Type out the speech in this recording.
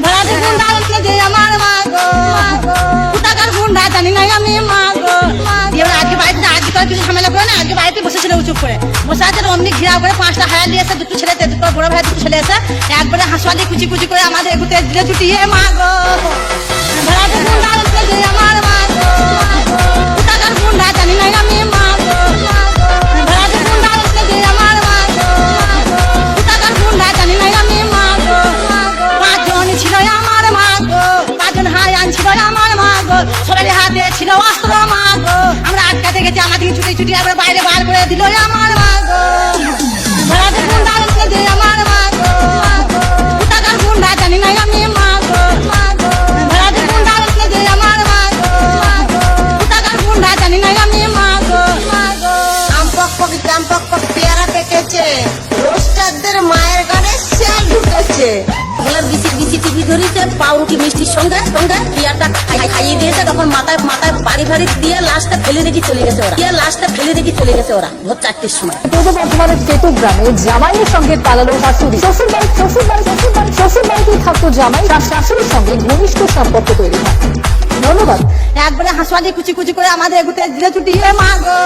ভাড়াতে গুন্ডা আনতে যে আমার মা গো, কোথাকার গুন্ডা জানি না আমি মা গো। এবার আজকে বাড়িতে আজকে করে কিছু ঝামেলা করে না, আজকে বাড়িতে বসেছিল চুপ করে বসে আছে। অমনি ঘিরা করে 5টা হায়ার নিয়ে এসে, দুটো ছেলে, দুটো বড় ভাই, দুটো ছেলে এসে একবারে হাসপাতালে কুচি কুচি করে আমাদের এগুতে দিলে ছুটিয়ে মা গো। ভাড়াতে গুন্ডা আনতে যে আমার মা গো, কোথাকার গুন্ডা জানি না আমি মা গো। ভাড়াতে গুন্ডা আনতে যে আমার মা গো, কোথাকার গুন্ডা জানি না আমি মা গো। 5 জন ছিল আমার মা গো, 5 জন হায়ান ছিল আমার মা গো। সবাই হাতে ছিল অস্ত্র মা গো। আমরা আটকাতে গেছি, আমাদের ছুটি ছুটি আবার বাইরে বার করে দিল আমার মা গো। ভাড়াতে গুন্ডা আনতে যে আমার মা গো, কোথাকার গুন্ডা জানি না আমি মা গো। ভাড়াতে গুন্ডা আনতে যে আমার মা গো, কোথাকার গুন্ডা জানি না আমি মা গো। জাম্পক পেয়ারা পেকেছে, রোস্টারদের মায়ের গানে শেল ঢুকেছে। বলে বিসি বিসি টিভি ধরেছে, পাউরুটি মিষ্টির সঙ্গে সঙ্গে পিয়ারটা খাইয়ে দিয়েছে। তখন মাথায় মাথায় বাড়ি বাড়ি দিয়ে লাশটা ফেলে রেখে চলে গেছে ওরা, দিয়ে লাশটা ফেলে রেখে চলে গেছে ওরা ভোর 4টের সময়। পূর্ব বর্ধমানের কেতু গ্রামে জামাইয়ের সঙ্গে পালালো শাশুড়ি। শ্বশুরবাড়িতেই থাকতো জামাই, তার শাশুড়ির সঙ্গে ঘনিষ্ঠ সম্পর্ক তৈরি হয়। ধন্যবাদ। একবারে হাসপাতালে কুচি কুচি করে আমাদের এগুতে দিলে ছুটিয়ে মা গো।